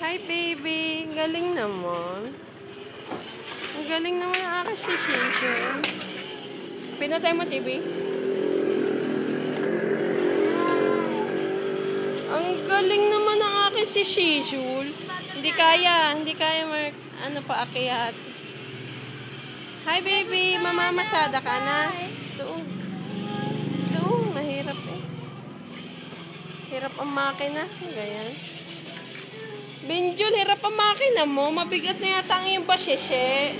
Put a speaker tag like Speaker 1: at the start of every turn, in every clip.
Speaker 1: Hi, baby. Galing naman. Ang galing naman ang aking sisation. Pinatay mo, TV? Ang galing naman ang aking sisation. Hindi kaya, Mark. Ano pa, akyat. Hi, baby. Mamamasada ka na. Doon. Mahirap eh. Hirap ang makina. Ganyan. Benjol, hirap ang makina mo. Mabigat na yata ang iyong basese.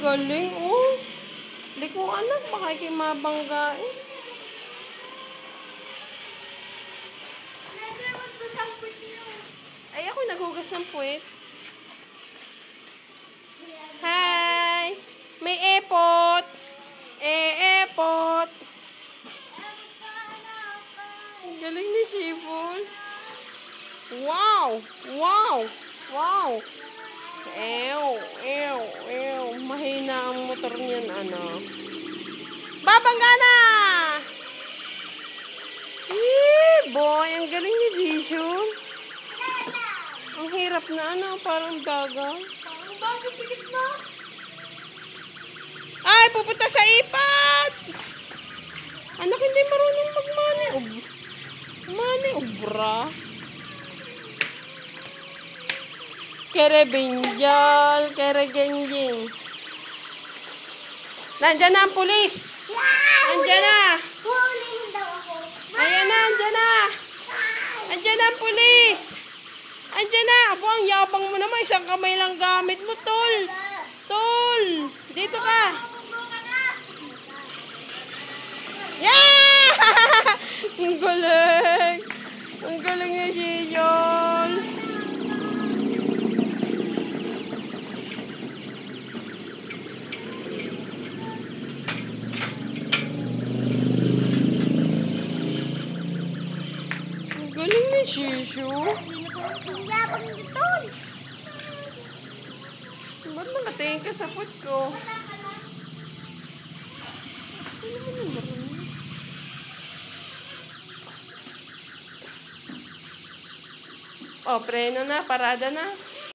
Speaker 1: Galing, oh. Hindi ko alam. Baka kayo mabangga eh. Ay, ako naghugas ng puwet. Hi! May epot! Epot! Galing ni Shipon. Wow! Wow! Wow! Ew! Mahina ang motor niyan, ano. Babangga na! Boy, ang galing ni Vision. Ang hirap na, ano, parang baga.
Speaker 2: Parang baga, pikit na.
Speaker 1: Ay, pupunta sa ipat! Anak, hindi marunong Mani-obra. Kerebenjal, keregenjing. Nandiyan na ang pulis. Nandiyan na. Ayan na, nandiyan na. Nandiyan na ang pulis. Andiyan na. Abo, ang yabang mo naman. Isang kamay lang gamit mo, tol. Tol. Dito ka. Yeah! Ang galing. Ang galing na Giyol. Ang galing na Shishu. Ba't nakatingin ka sa foot ko? Oh, preno na, parada na.